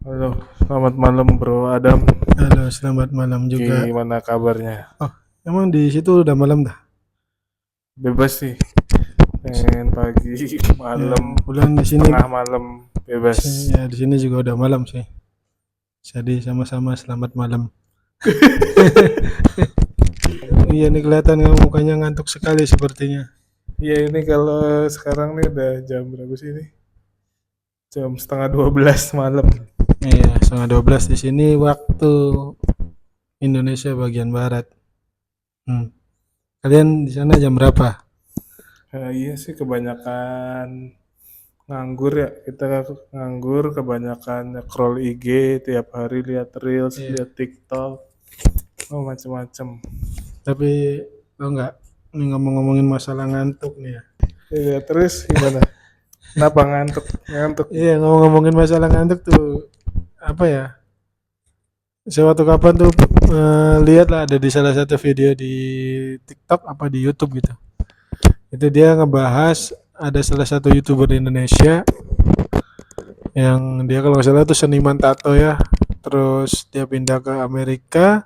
Halo, selamat malam Bro Adam. Halo, selamat malam juga. Gimana kabarnya? Oh, emang di situ udah malam dah? Bebas sih, pengen pagi, Ya, malam, kebetulan di sini, setengah malam, bebas. ya di sini juga udah malam sih. Jadi sama-sama selamat malam. Iya nih kelihatan kamu mukanya ngantuk sekali sepertinya. Ya ini kalau sekarang nih udah jam berapa sih ini? Jam setengah 12 malam. Iya, setengah 12 di sini waktu Indonesia bagian barat. Hmm. Kalian di sana jam berapa? Iya sih kebanyakan nganggur ya. Kita nganggur kebanyakan scroll IG tiap hari lihat Reels, Iya. lihat TikTok, oh macem-macem. Tapi tau nggak? Ini ngomong-ngomongin masalah ngantuk nih ya. Iya terus gimana? Kenapa ngantuk? Ngantuk. Iya, ngomong-ngomongin masalah ngantuk tuh apa ya? Sewaktu kapan tuh lihat lah ada di salah satu video di TikTok apa di YouTube gitu. Itu dia ngebahas ada salah satu YouTuber di Indonesia yang dia kalau nggak salah tuh seniman tato ya. Terus dia pindah ke Amerika.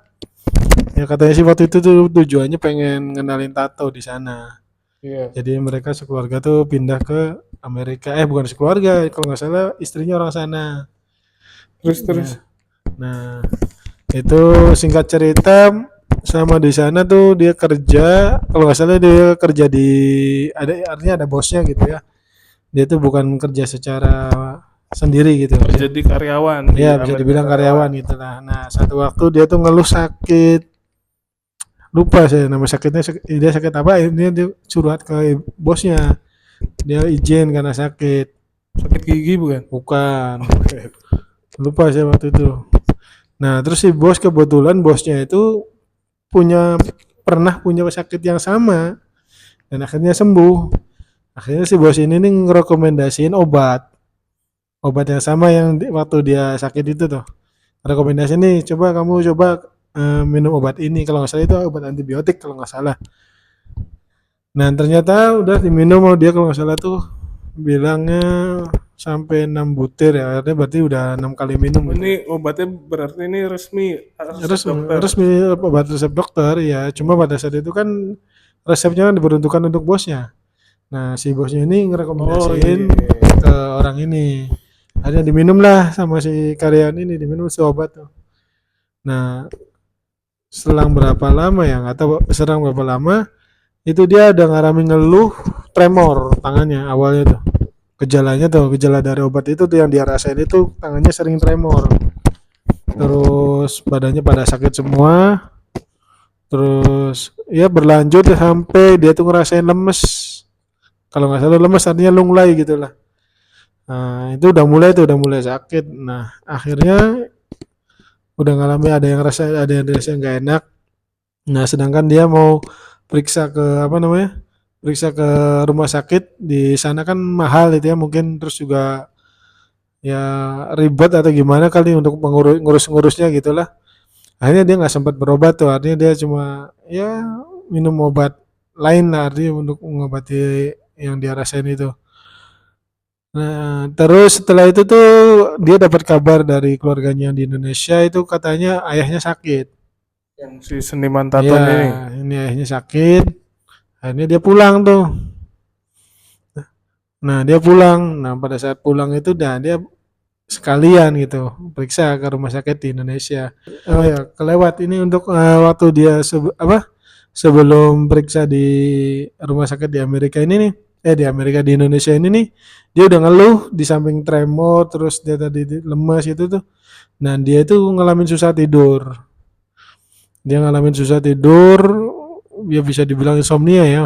Ya katanya sih waktu itu tuh tujuannya pengen ngenalin tato di sana. Iya. Jadi mereka sekeluarga tuh pindah ke Amerika. Bukan sekeluarga, kalau nggak salah istrinya orang sana. Terus. Ya. Nah, itu singkat cerita sama di sana tuh dia kerja, kalau nggak salah dia kerja di ada artinya ada bosnya gitu ya. Dia tuh bukan kerja secara sendiri gitu. Kerja di karyawan di Ya bisa Amerika dibilang karyawan. karyawan gitu lah. Nah satu waktu dia tuh ngeluh sakit, lupa saya nama sakitnya dia sakit apa. Ini dia curhat ke bosnya. Dia izin karena sakit. Sakit gigi bukan? Bukan, lupa saya waktu itu. Nah terus si bos kebetulan bosnya itu punya pernah punya sakit yang sama dan akhirnya sembuh. Akhirnya si bos ini nih ngerekomendasiin obat yang sama yang waktu dia sakit itu tuh. Rekomendasi nih, coba minum obat ini, kalau nggak salah itu obat antibiotik kalau nggak salah. Nah ternyata udah diminum sama dia kalau nggak salah tuh bilangnya sampai 6 butir ya, artinya berarti udah 6 kali minum gitu. Ini obatnya berarti ini resmi resep Terus dokter. resmi obat resep dokter ya, cuma pada saat itu kan resepnya kan diperuntukkan untuk bosnya. Nah, si bosnya ini Oh ngerekomendasiin iya. ke orang ini. Akhirnya diminum lah sama si karyawan ini, diminum si obat tuh. Nah, selang berapa lama ya, nggak tahu serang berapa lama, itu dia ada ngalamin ngeluh tremor tangannya awalnya tuh. Gejalanya tuh, gejala dari obat itu tuh yang dia rasain itu tangannya sering tremor. Terus badannya pada sakit semua. Terus ya berlanjut sampai dia tuh ngerasain lemes. Kalau nggak salah lemes artinya lunglai gitu lah. Nah, itu udah mulai sakit. Nah, akhirnya udah ngalami ada yang rasa nggak enak. Nah, sedangkan dia mau periksa ke apa namanya? Periksa ke rumah sakit di sana kan mahal itu ya mungkin terus juga ya ribet atau gimana kali untuk ngurus-ngurusnya gitulah. Akhirnya dia nggak sempat berobat tuh, artinya dia cuma ya minum obat lain lah artinya untuk mengobati yang dia rasain itu. Nah, terus setelah itu tuh dia dapat kabar dari keluarganya di Indonesia itu katanya ayahnya sakit. Yang si seniman Iya, taton ini. ini ayahnya sakit. Akhirnya dia pulang tuh. Nah, dia pulang. Nah, pada saat pulang itu dia sekalian gitu periksa ke rumah sakit di Indonesia. Oh ya, kelewat ini untuk waktu dia sebelum periksa di rumah sakit di Amerika ini nih, di Amerika di Indonesia ini nih, dia udah ngeluh di samping tremor terus dia tadi lemas itu tuh. Nah, dia itu ngalamin susah tidur. Dia ngalamin susah tidur, ya bisa dibilang insomnia ya.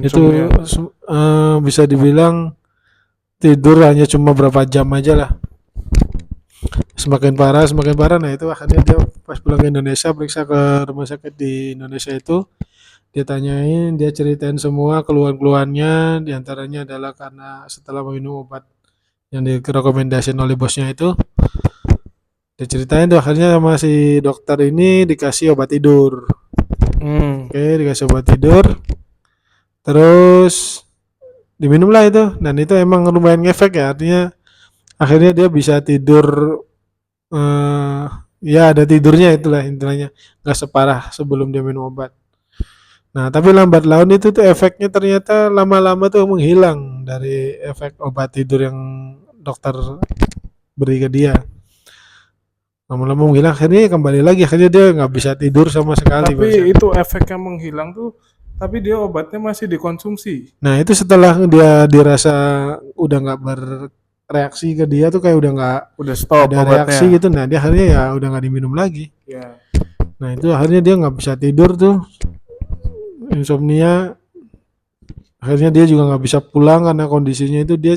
Itu Insomnia. bisa dibilang tidur hanya cuma berapa jam aja lah. Semakin parah. Nah itu akhirnya dia pas pulang ke Indonesia periksa ke rumah sakit di Indonesia itu, dia tanyain, dia ceritain semua keluhan-keluhannya, diantaranya adalah karena setelah minum obat yang direkomendasikan oleh bosnya itu, dia ceritain tuh akhirnya sama si dokter ini dikasih obat tidur. Hmm. Oke, dikasih obat tidur, terus diminum lah itu, dan itu emang lumayan ngefek ya, artinya akhirnya dia bisa tidur eh ya ada tidurnya itulah intinya, nggak separah sebelum dia minum obat. Nah, tapi lambat laun itu tuh efeknya ternyata lama-lama tuh menghilang dari efek obat tidur yang dokter beri ke dia. Lama-lama menghilang, akhirnya kembali lagi, akhirnya dia nggak bisa tidur sama sekali barusan. Tapi itu efeknya menghilang tuh, tapi dia obatnya masih dikonsumsi. Nah, itu setelah dia dirasa udah nggak bereaksi ke dia tuh kayak udah nggak Udah stop ada reaksi obatnya. gitu, nah dia akhirnya ya udah nggak diminum lagi. Ya. Nah itu akhirnya dia nggak bisa tidur tuh, insomnia. Akhirnya dia juga nggak bisa pulang karena kondisinya itu dia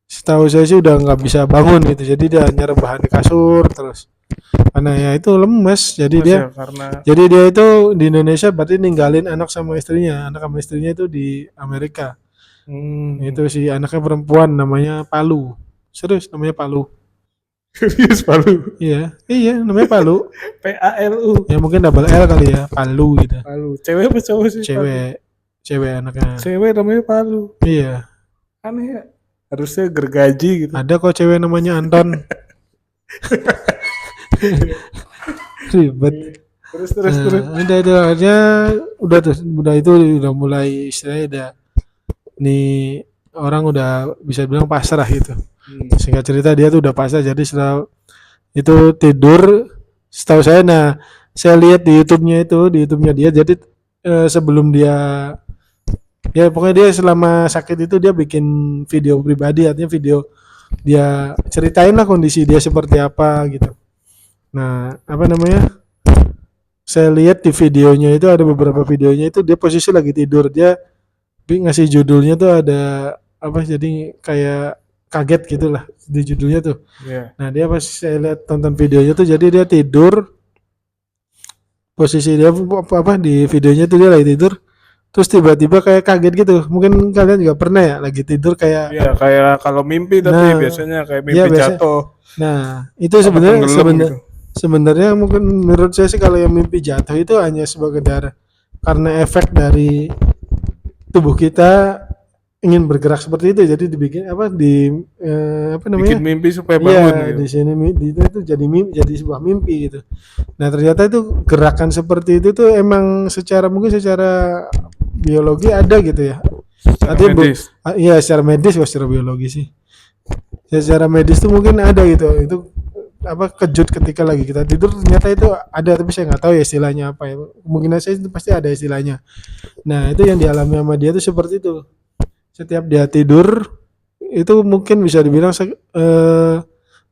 setahu saya sih udah nggak bisa bangun gitu. Jadi dia hanya rebahan di kasur terus. Karena ya itu lemes. Mas ya karena Jadi dia itu di Indonesia berarti ninggalin anak sama istrinya. Anak sama istrinya itu di Amerika. hmm, Itu si anaknya perempuan namanya Palu. Serius namanya Palu. serius Palu. Iya, iya namanya Palu. PALU. Ya mungkin double L kali ya, Palu gitu. Palu. Cewek apa cowok sih Palu? Cewek, cewek anaknya. Cewek namanya Palu. Iya, Aneh ya. Harusnya gergaji gitu. ada kok cewek namanya Anton. Ribet. Terus. Udah itu akhirnya udah itu udah mulai istilahnya udah nih orang udah bisa bilang pasrah gitu. Singkat cerita dia tuh udah pasrah jadi setelah itu tidur setahu saya saya lihat di YouTube-nya dia jadi sebelum dia ya pokoknya dia selama sakit itu dia bikin video pribadi artinya video dia ceritain lah kondisi dia seperti apa gitu. Nah, apa namanya? Saya lihat di videonya itu ada beberapa videonya itu dia posisi lagi tidur. Dia ngasih judulnya tuh ada apa jadi kayak kaget gitulah di judulnya tuh. Ya. Nah, dia pas saya lihat tonton videonya tuh jadi dia tidur posisi dia apa di videonya tuh dia lagi tidur terus tiba-tiba kayak kaget gitu. Mungkin kalian juga pernah ya lagi tidur kayak Ya kayak kalau mimpi tapi nah, biasanya kayak ya mimpi biasa. jatuh Nah, itu apa sebenarnya tenggelam gitu. sebenarnya mungkin menurut saya sih kalau yang mimpi jatuh itu hanya sekedar karena efek dari tubuh kita ingin bergerak seperti itu jadi dibikin apa apa Bikin namanya? mimpi supaya bangun Iya, gitu. di sini itu jadi sebuah mimpi gitu. Nah, ternyata itu gerakan seperti itu tuh emang mungkin secara biologi ada gitu ya. Secara Artinya medis. iya secara medis secara biologi sih. Ya, secara medis tuh mungkin ada gitu. Itu apa kejut ketika lagi kita tidur ternyata itu ada tapi saya nggak tahu ya istilahnya apa ya. Kemungkinan saya itu pasti ada istilahnya. Nah, itu yang dialami sama dia tuh seperti itu. Setiap dia tidur itu mungkin bisa dibilang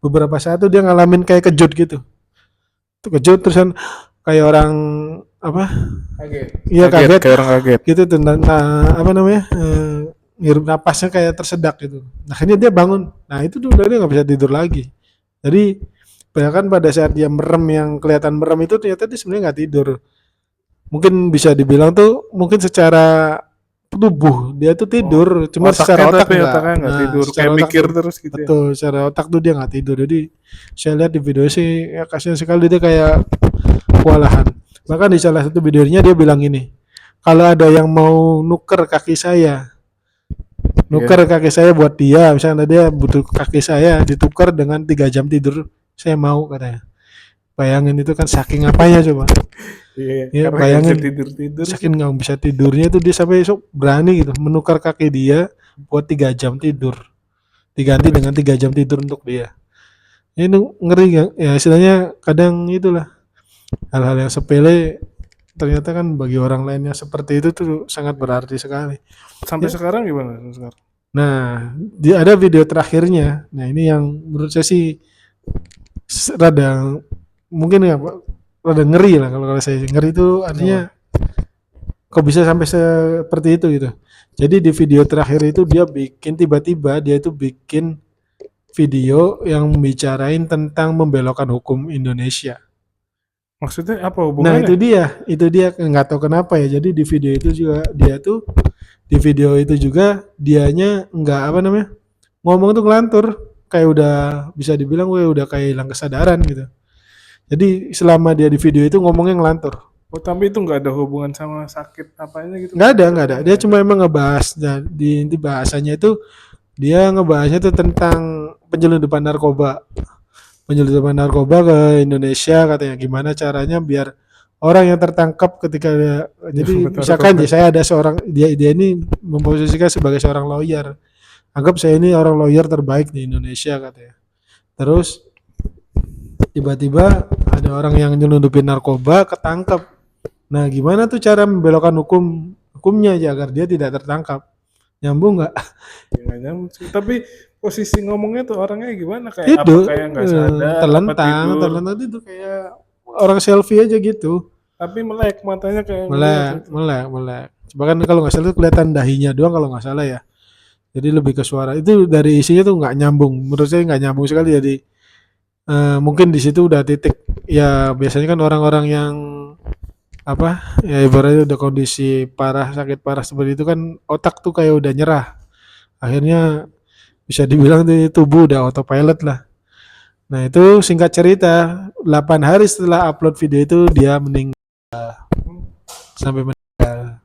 beberapa saat tuh dia ngalamin kayak kejut gitu. Tuh kejut terusan kayak orang apa? Kaget. Iya kaget Kayak orang kaget. gitu tuh. Nah, apa namanya? Ngirup napasnya kayak tersedak gitu. Nah, akhirnya dia bangun. Nah, itu tuh udah dia nggak bisa tidur lagi. Jadi bahkan pada saat dia merem yang kelihatan merem itu ternyata dia sebenarnya nggak tidur. Mungkin bisa dibilang tuh mungkin secara tubuh dia tuh tidur, cuma secara otak enggak. Otaknya nggak Nah, tidur secara kayak otak mikir tuh terus gitu ya. betul, secara otak tuh dia nggak tidur. Jadi saya lihat di video sih ya kasihan sekali dia kayak kewalahan. Bahkan di salah satu videonya dia bilang gini, kalau ada yang mau nuker kaki saya, nuker Iya. kaki saya buat dia, misalnya dia butuh kaki saya ditukar dengan 3 jam tidur, saya mau katanya. Bayangin itu kan saking apanya coba. Iya, Ya karena nggak bisa bayangin tidur tidur sih. saking nggak bisa tidurnya itu dia sampai esok berani gitu menukar kaki dia buat 3 jam tidur diganti dengan 3 jam tidur untuk dia. Ya, itu ngeri kan ya istilahnya kadang itulah hal-hal yang sepele ternyata kan bagi orang lain yang seperti itu tuh sangat berarti sekali Sampai ya. sekarang gimana sekarang? Nah dia ada video terakhirnya, nah ini yang menurut saya sih rada mungkin ya Pak, rada ngeri lah kalau saya ngeri itu artinya Kenapa? kok bisa sampai seperti itu gitu. Jadi di video terakhir itu dia bikin tiba-tiba dia itu bikin video yang membicarain tentang membelokkan hukum Indonesia. Maksudnya apa Nah hubungannya? itu dia nggak tahu kenapa ya. Jadi di video itu juga dia tuh di video itu juga dianya nggak apa namanya ngomong tuh ngelantur kayak udah bisa dibilang gue udah kayak hilang kesadaran gitu. Jadi selama dia di video itu ngomongnya ngelantur. Oh tapi itu nggak ada hubungan sama sakit apanya gitu? Nggak ada. Dia cuma emang ngebahas. Nah, di inti bahasanya itu Dia ngebahasnya tuh tentang penyelundupan narkoba. Penyelundupan narkoba ke Indonesia katanya gimana caranya biar orang yang tertangkap ketika jadi Bentar misalkan coba. saya ada seorang dia ini memposisikan sebagai seorang lawyer. Anggap saya ini orang lawyer terbaik di Indonesia katanya. Terus tiba-tiba ada orang yang nyelundupin narkoba ketangkap. Nah, gimana tuh cara membelokkan hukumnya aja agar dia tidak tertangkap? Nyambung nggak? Ya, nggak nyambung sih. Tapi posisi ngomongnya tuh orangnya gimana? Kayak apa? Itu Kayak nggak sadar, apa tidur? terlentang itu kayak orang selfie aja gitu. Tapi melek matanya kayak ngeliat Melek, itu. melek, melek. Coba kan kalau nggak salah itu kelihatan dahinya doang kalau nggak salah ya. Jadi lebih ke suara. Itu dari isinya tuh nggak nyambung. Menurut saya nggak nyambung sekali. Jadi mungkin di situ udah titik. Ya biasanya kan orang-orang yang apa ya ibaratnya udah kondisi parah sakit parah seperti itu kan otak tuh kayak udah nyerah. Akhirnya bisa dibilang tuh tubuh udah autopilot lah. Nah itu singkat cerita 8 hari setelah upload video itu dia meninggal Hmm, sampai meninggal.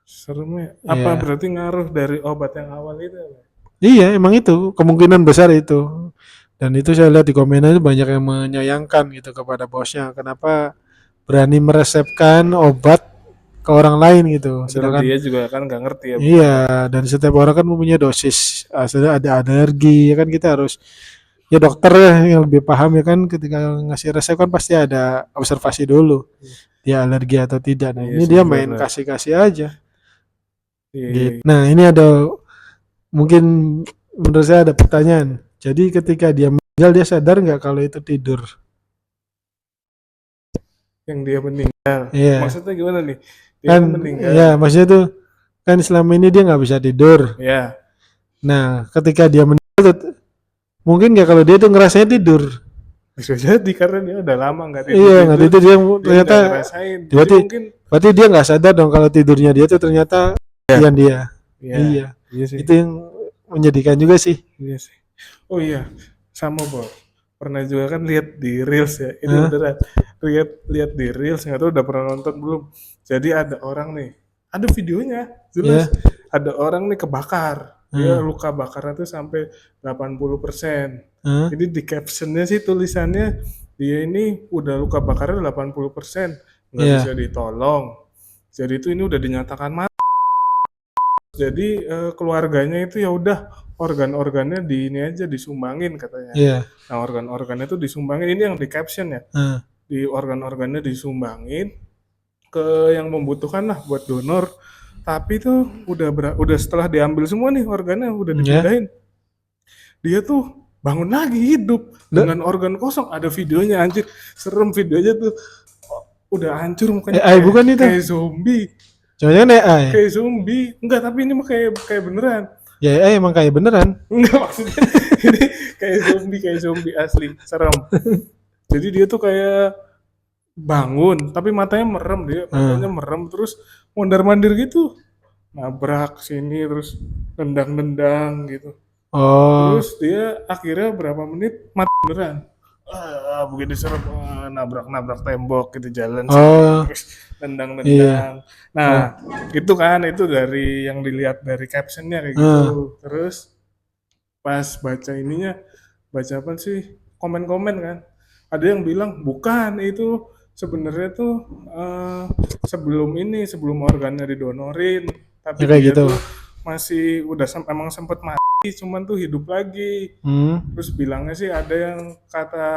serem ya. Apa Ya. berarti ngaruh dari obat yang awal itu? Iya, emang itu kemungkinan besar itu. Dan itu saya lihat di komennya itu banyak yang menyayangkan gitu kepada bosnya. Kenapa berani meresepkan obat ke orang lain gitu. Padahal Sedangkan dia juga kan nggak ngerti ya iya, bukan obat. dan setiap orang kan mempunyai dosis. Asalnya ada alergi, ya kan kita harus ya dokter ya yang lebih paham ya kan ketika ngasih resep kan pasti ada observasi dulu. Dia alergi atau tidak. Nah, Iya ini sih dia main benar. kasih-kasih aja. Iya, iya, Gitu. iya. Nah, ini ada mungkin menurut saya ada pertanyaan. Jadi ketika dia meninggal dia sadar nggak kalau itu tidur? Yang dia meninggal. Iya, Maksudnya gimana nih? Dia kan kan ya meninggal. maksudnya tuh kan selama ini dia nggak bisa tidur. Ya, Nah, ketika dia meninggal mungkin nggak kalau dia tuh ngerasain tidur. bisa jadi karena dia udah lama nggak tidur Iya, nggak tidur, tidur dia dia ternyata nggak ngerasain. Jadi berarti mungkin berarti dia nggak sadar dong kalau tidurnya dia tuh ternyata ya, yang dia. ya, Iya, iya sih, itu yang menyedihkan juga sih. iya sih. Oh iya, sama Bos. Pernah juga kan lihat di Reels ya. Ini Hah? beneran. Lihat lihat di Reels, nggak tahu udah pernah nonton belum. Jadi ada orang nih, ada videonya, jelas. Ya, Ada orang nih kebakar. Dia hah? luka bakarnya tuh sampai 80%. Hah? Jadi di captionnya sih tulisannya dia ini udah luka bakarnya 80%, nggak bisa Iya, ditolong. Jadi itu ini udah dinyatakan mati. Jadi keluarganya itu ya udah organ-organnya di ini aja disumbangin katanya. iya, Nah organ-organnya itu disumbangin ini yang di caption ya. hah, Di organ-organnya disumbangin ke yang membutuhkan lah buat donor. Tapi tuh udah setelah diambil semua nih organnya udah ya. dipindahin. Dia tuh bangun lagi hidup Nggak, dengan organ kosong. Ada videonya anjir. Serem videonya tuh. Udah hancur mukanya AI kayak bukan itu? kayak zombie. Jangan-jangan AI. Kayak zombie. Enggak, tapi ini mah kayak kayak beneran. Ya AI emang kayak beneran. Enggak maksudnya ini kayak zombie asli, serem. Jadi dia tuh kayak bangun, tapi matanya merem dia, matanya Nah. merem terus mondar-mandir gitu. Nabrak sini terus nendang-nendang gitu. Oh, Terus dia akhirnya berapa menit mati beneran. Begini serem, nabrak-nabrak tembok gitu jalan oh, terus iya. nendang-nendang. Nah, Oh, itu kan itu dari yang dilihat dari captionnya kayak ah, gitu. Terus pas baca ininya, baca apa sih komen-komen kan, ada yang bilang bukan itu sebenarnya tuh eh, sebelum organnya didonorin, tapi ya kayak dia gitu. tuh masih udah emang sempet mati cuman tuh hidup lagi. Hmm, Terus bilangnya sih ada yang kata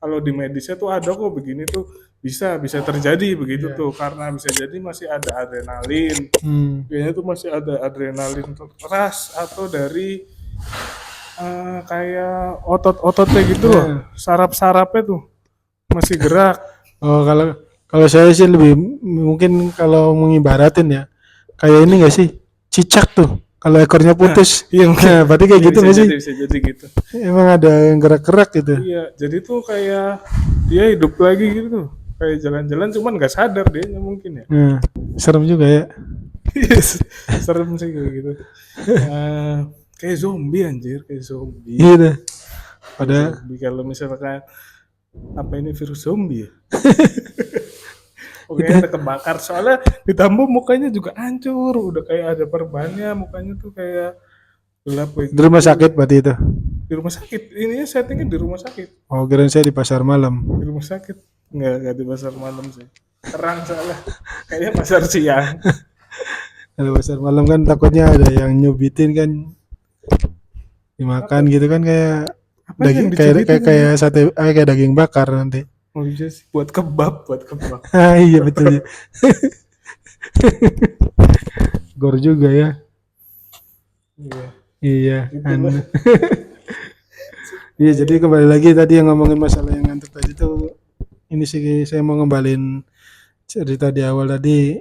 kalau di medisnya tuh ada kok begini tuh bisa bisa terjadi begitu iya. tuh karena bisa jadi masih ada adrenalin. Hmm, Kayaknya tuh masih ada adrenalin keras atau dari kayak otot-ototnya gitu loh, nah. saraf-sarafnya tuh masih gerak. Oh, kalau kalau saya sih lebih mungkin kalau mengibaratin ya, kayak ini nggak sih? Cicak tuh. Kalau ekornya Nah, putus. iya mungkin Nah, berarti kayak ya gitu nggak sih? bisa jadi gitu. Emang ada yang gerak-gerak gitu. Iya, jadi tuh kayak dia hidup lagi gitu tuh. Kayak jalan-jalan cuman nggak sadar dia mungkin ya. Nah, serem juga ya. Yes, serem sih kayak gitu. Eh, kayak zombie anjir, kayak zombie. Gitu. Kayak Pada zombie kalau misalkan apa ini virus zombie ya? Oke, itu ada kebakar soalnya ditambah mukanya juga hancur, udah kayak ada perbannya, mukanya tuh kayak gelap kayak Di rumah gitu. sakit berarti itu. Di rumah sakit, ini settingnya di rumah sakit. Oh, kirain saya di pasar malam. Di rumah sakit, nggak di pasar malam sih, terang soalnya, kayaknya pasar siang. Kalau pasar malam kan takutnya ada yang nyubitin kan, dimakan Apa gitu kan, kayak apa yang daging, kayak dicubitin kayak ini? kayak sate, kayak daging bakar nanti. Oh iya sih, buat kebab, buat kebab. Ah iya betul ya. Gor juga ya. Iya, Iya, itulah. iya, jadi kembali lagi tadi yang ngomongin masalah yang ngantuk tadi tuh, ini sih saya mau ngembalin cerita di awal tadi.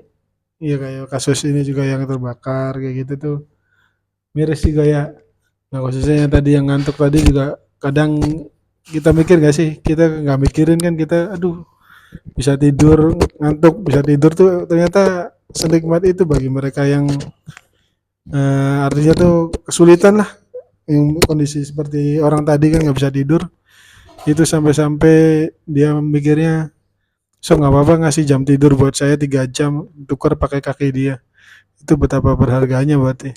Iya, kayak kasus ini juga yang terbakar kayak gitu tuh miris juga ya. Nah, khususnya yang tadi yang ngantuk tadi juga kadang kita mikir gak sih? Kita nggak mikirin kan, kita aduh bisa tidur, ngantuk bisa tidur tuh ternyata senikmat itu bagi mereka yang artinya tuh kesulitan lah, yang kondisi seperti orang tadi kan nggak bisa tidur, itu sampai-sampai dia mikirnya, so nggak apa-apa ngasih jam tidur buat saya 3 jam tukar pakai kaki dia, itu betapa berharganya berarti.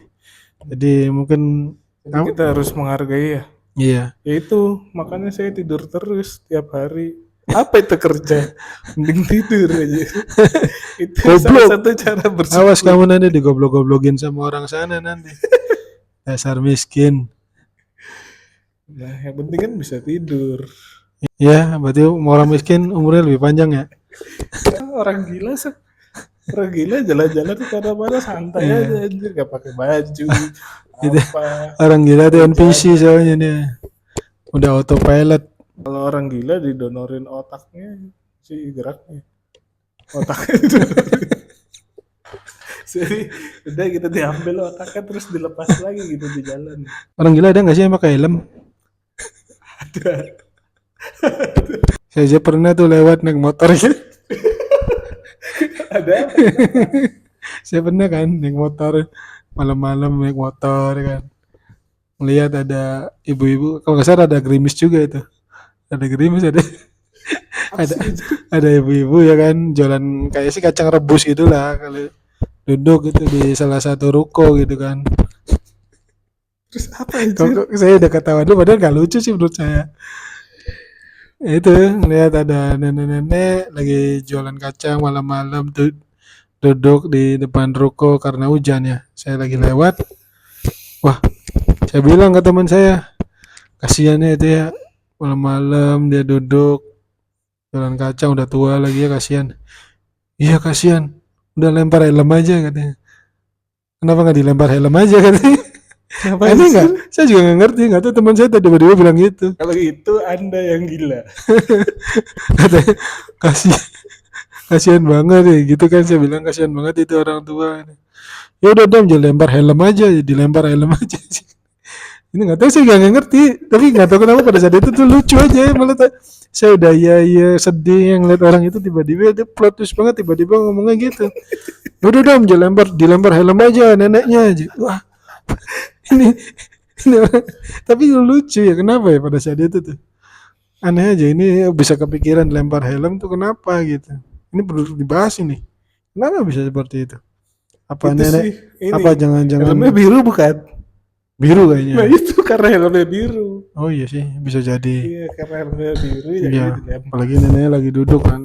Jadi mungkin Jadi kita harus menghargai ya. iya. Ya itu, makanya saya tidur terus tiap hari. Apa itu kerja? Mending tidur aja. Itu salah Goblok, satu cara awas bersyukur. kamu nanti digoblok-goblokin sama orang sana nanti, dasar miskin. Nah, yang penting kan bisa tidur. Ya berarti orang miskin umurnya lebih panjang ya. Orang gila sih. Orang gila jalan-jalan tuh mana-mana santai aja Iya, anjir, gak pakai baju itu apa orang gila tuh NPC kerjanya. soalnya dia udah autopilot. Kalau orang gila didonorin otaknya sih geraknya. Otaknya didonorin. Jadi udah kita diambil otaknya terus dilepas lagi gitu di jalan. Orang gila ada nggak sih yang pakai helm? Ada. Saya aja pernah tuh lewat naik motor gitu. Ada. Saya pernah kan naik motor malam-malam, naik motor kan. Melihat ada ibu-ibu, kalau nggak salah ada gerimis juga itu. Ada gerimis, Apa ada sih anjir? ada ibu-ibu ya kan jualan kayak sih kacang rebus gitulah, kalau duduk gitu di salah satu ruko gitu kan. Terus apa Kok, anjir? kok saya udah ketawa dulu padahal nggak lucu sih menurut saya. Ya itu ngelihat ada nenek-nenek lagi jualan kacang malam-malam tuh, duduk di depan ruko karena hujan ya. Saya lagi lewat, wah, saya bilang ke teman saya, kasihannya itu ya, malam-malam dia duduk jualan kacang, udah tua lagi ya, kasihan. Iya kasihan, udah lempar helm aja katanya. Kenapa nggak dilempar helm aja katanya? Kenapa Aneh nggak? anjir? Saya juga nggak ngerti, nggak tahu teman saya tiba-tiba bilang gitu. Kalau itu Anda yang gila. Katanya kasihan, kasihan banget ya gitu kan, saya bilang kasihan banget itu orang tua. Ya udah dong, jangan lempar helm aja, dilempar helm aja. Ini nggak tahu, saya nggak ngerti, tapi nggak tahu kenapa pada saat itu tuh lucu aja malah. Saya udah ya sedih yang lihat orang itu tiba-tiba dia plot twist banget, tiba-tiba ngomongnya gitu. Ya udah dong, jangan dilempar helm aja neneknya aja. Wah, ini ini orang, tapi lucu ya, kenapa ya pada saat itu tuh aneh aja, ini bisa kepikiran lempar helm tuh kenapa gitu. Ini perlu dibahas ini, kenapa bisa seperti itu, apa Itu nenek, sih apa ini. Helmnya jangan-jangan biru bukan? biru Nah kayaknya. itu karena helmnya biru. Oh iya sih, bisa jadi. Iya karena helmnya biru ya Iya, ini dilempar. apalagi neneknya lagi duduk kan,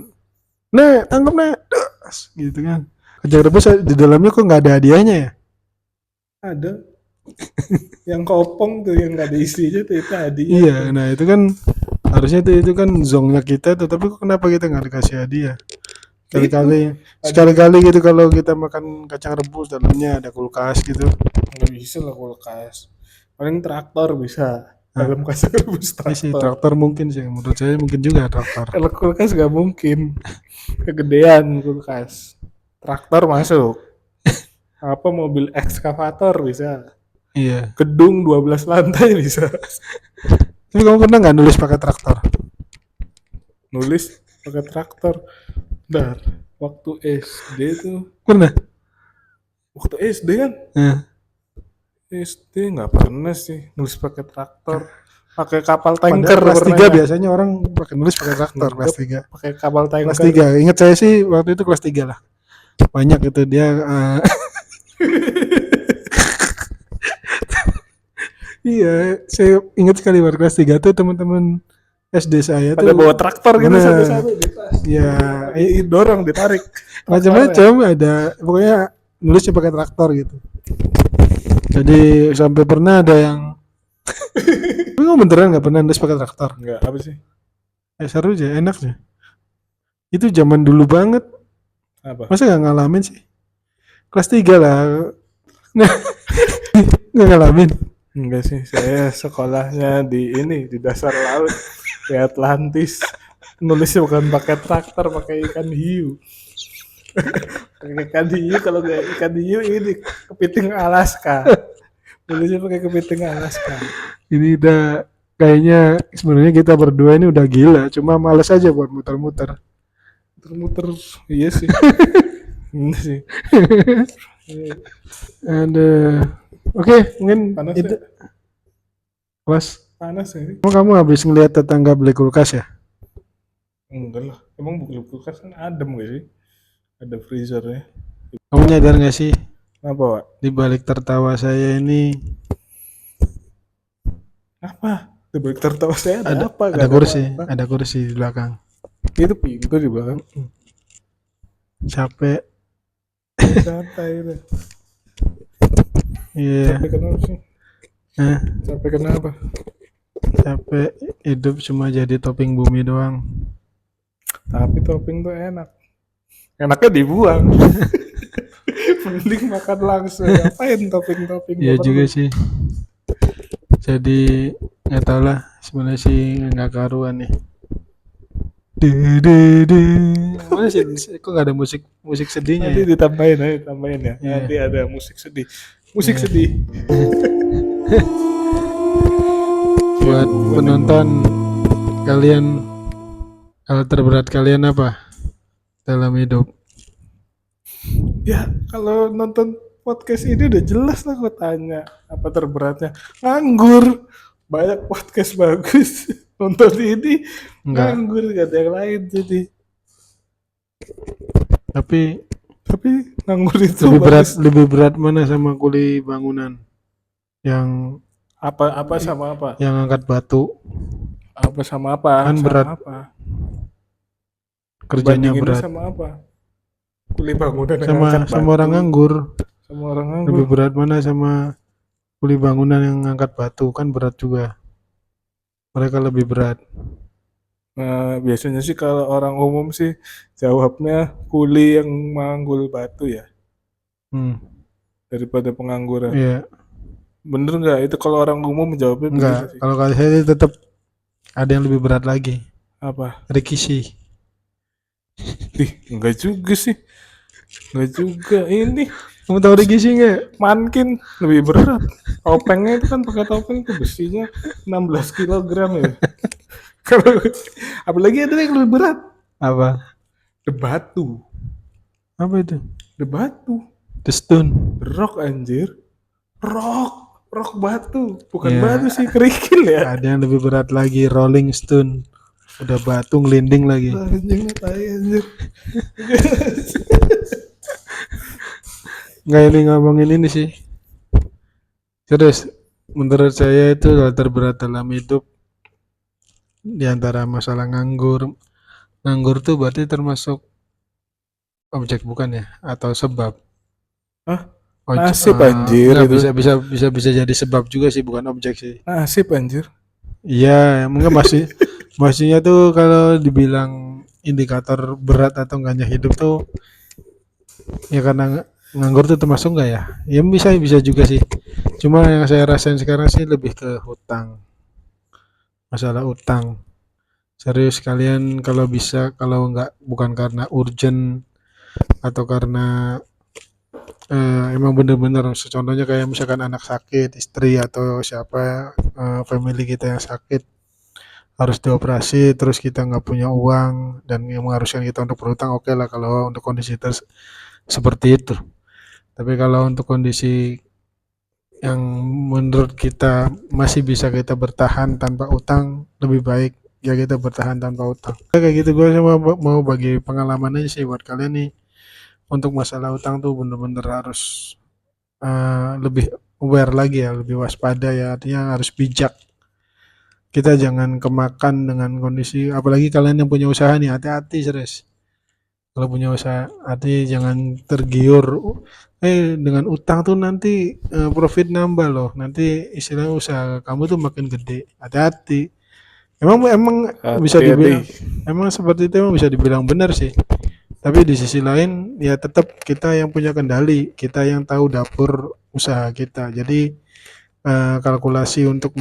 nek tangkap nek, das, gitu kan. Kacang rebus di dalamnya kok nggak ada hadiahnya ya? Ada yang kopong tuh yang nggak ada isinya tuh itu hadiah Iya, tuh. nah itu kan harusnya itu kan zongnya kita tuh, tapi kok kenapa kita nggak dikasih hadiah? Itu Sekali-kali, ada sekali-kali gitu kalau kita makan kacang rebus dalamnya ada kulkas gitu. nggak bisa lah kulkas. Paling traktor bisa. Nah, Dalam kasih rebus ini sih traktor. traktor mungkin sih, menurut saya mungkin juga traktor. Kalau kulkas nggak mungkin. Kegedean kulkas. Traktor masuk. Apa mobil ekskavator bisa. Iya. Gedung 12 lantai bisa. Tapi kamu pernah nggak nulis pakai traktor? Nulis pakai traktor. Dar, waktu SD tuh, Pernah? waktu SD kan, Nah, SD nggak pernah sih nulis pakai traktor, pakai kapal pada tanker kelas 3 pernahnya. biasanya orang pakai nulis pakai traktor kelas Enggak, 3. pakai kapal Kelas tanker. 3. Ingat saya sih waktu itu kelas 3 lah. Banyak itu dia Iya, saya ingat sekali waktu kelas 3 tuh teman-teman SD saya Pada tuh bawa traktor gitu bener. satu-satu di tas. Ya, Dorong, ditarik. Traktornya. macam-macam ada, pokoknya nulisnya pakai traktor gitu. Jadi sampai pernah ada yang tapi kamu beneran nggak pernah nulis pakai traktor? Enggak, apa sih? Seru aja, enak sih. Itu zaman dulu banget. Apa? Masa nggak ngalamin sih? Kelas 3 lah. Nggak ngalamin. Enggak sih, saya sekolahnya di dasar laut, di Atlantis. Nulisnya bukan pakai traktor, pakai ikan hiu. Pakai ikan hiu, kalau nggak ikan hiu ini kepiting Alaska. Nulisnya pakai kepiting Alaska. Ini udah kayaknya sebenarnya kita berdua ini udah gila, cuma males aja buat muter-muter. Muter-muter, iya sih. Ini sih. Oke, mungkin Panas itu ya? kelas. Panas ya? Emang kamu habis ngeliat tetangga beli kulkas ya? Enggak lah. Emang buku kulkas kan adem gak sih? Ada freezernya. Kamu nyadar nggak sih Apa, Wak? di balik tertawa saya ini Apa? Di balik tertawa saya ada apa? ada Gak kursi, apa-apa. ada kursi di belakang. Itu pintu di belakang. Capek, Santai itu. iya, Capek kenapa sih? Hah? Capek kenapa? capek hidup cuma jadi topping bumi doang. Tapi topping tuh enak. Enaknya dibuang. Mending makan langsung. Ngapain topping-topping? Iya Nggak juga perlu. sih. Jadi nggak tau lah, sebenarnya sih nggak karuan nih. Mana sih? Kok nggak ada musik sedihnya Nanti ya? ditambahin aja, tambahin ya. Iya. Nanti ada musik sedih. Musik Iya. sedih. Buat penonton kalian, hal terberat kalian apa dalam hidup? Ya, kalau nonton podcast ini udah jelas lah gue tanya. Apa terberatnya? Nganggur. Banyak podcast bagus. Nonton ini Enggak, nganggur, gak ada yang lain jadi. tapi Tapi nganggur itu bagus. lebih berat mana sama kuli bangunan yang Apa sama apa? angkat batu, Apa sama apa? Kan Sama berat. apa? kerjanya Bandinginnya berat. sama apa? Kuli bangunan yang Sama ngangkat sama batu. orang nganggur. Sama orang nganggur. Lebih berat mana sama kuli bangunan yang angkat batu, kan berat juga. Mereka lebih berat. Nah, biasanya sih kalau orang umum sih jawabnya kuli yang manggul batu ya, daripada pengangguran. Iya, Bener nggak? Itu kalau orang umum jawabnya enggak. begitu sih. Kalau kali saya tetap ada yang lebih berat lagi. Apa? Rikishi. Enggak juga sih. Enggak juga. Ini Kamu tahu Rikishi nggak? mankin lebih berat. Topengnya itu kan pakai topeng itu besinya 16 kilogram ya. Kalau apalagi ada yang lebih berat. Apa? The batu. Apa itu? The batu. The Stone. The rock anjir. Rock batu. Bukan Iya. batu sih, kerikil ya. Ada yang lebih berat lagi, Rolling Stone. Udah batu ngelinding lagi. Anjing tai anjir. Nggak, ini ngomongin ini sih. Serius, menurut saya itu hal terberat dalam hidup di antara masalah nganggur. Nganggur tuh berarti termasuk objek bukan ya? Atau sebab? Hah? Nasib anjir enggak, itu. bisa jadi sebab juga sih, bukan objek sih. Nasib anjir. Iya, mungkin maksudnya tuh kalau dibilang indikator berat atau enggaknya hidup tuh ya karena nganggur tuh termasuk enggak ya? Ya bisa juga sih. Cuma yang saya rasain sekarang sih lebih ke hutang. Masalah utang. Serius kalian kalau bisa, kalau enggak bukan karena urgent atau karena emang bener-bener contohnya kayak misalkan anak sakit, istri atau siapa family kita yang sakit harus dioperasi, terus kita nggak punya uang dan yang mengharuskan kita untuk berhutang, oke lah kalau untuk kondisi seperti itu. Tapi kalau untuk kondisi yang menurut kita masih bisa kita bertahan tanpa utang, lebih baik ya kita bertahan tanpa utang. Kayak gitu, gue cuma mau bagi pengalaman aja sih buat kalian nih. Untuk masalah utang tuh bener-bener harus lebih aware lagi ya, lebih waspada ya, artinya harus bijak. Kita jangan kemakan dengan kondisi, apalagi kalian yang punya usaha nih, hati-hati serius. Kalau punya usaha, hati jangan tergiur. Dengan utang tuh nanti profit nambah loh. Nanti istilahnya usaha kamu tuh makin gede. Hati-hati. Emang emang bisa Hati-hati. dibilang, emang seperti itu emang bisa dibilang benar sih. Tapi di sisi lain ya tetap kita yang punya kendali, kita yang tahu dapur usaha kita. Jadi kalkulasi untuk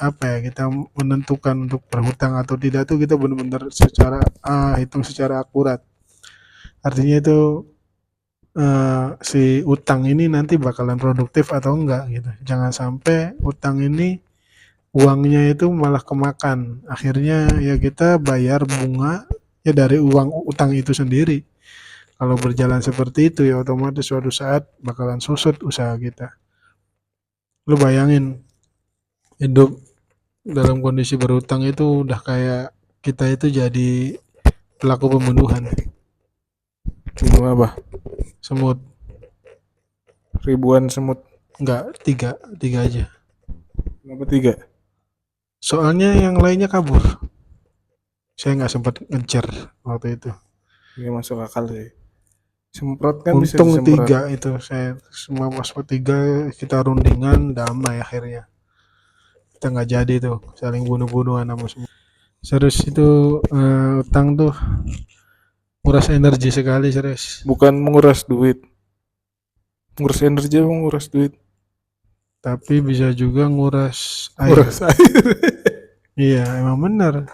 apa ya, kita menentukan untuk berhutang atau tidak tuh kita benar-benar secara hitung secara akurat. Artinya itu si utang ini nanti bakalan produktif atau enggak gitu. Jangan sampai utang ini uangnya itu malah kemakan. Akhirnya ya kita bayar bunga ya dari uang utang itu sendiri. Kalau berjalan seperti itu ya otomatis suatu saat bakalan susut usaha kita. Lu bayangin hidup dalam kondisi berhutang itu udah kayak kita itu jadi pelaku pembunuhan. Cuma apa? Semut. Ribuan semut. Enggak, tiga aja. Kenapa 3? Soalnya yang lainnya kabur. Saya nggak sempat ngejar waktu itu. Ini masuk akal sih. Semprot kan bisa Untung disemprot. 3 itu, saya semua pas 3 kita rundingan damai akhirnya. Kita nggak jadi tuh saling bunuh-bunuhan sama semua. Serius itu utang tuh nguras energi sekali serius. Bukan menguras duit. Nguras energi apa nguras duit? Tapi bisa juga nguras air. Nguras air. Iya, emang benar.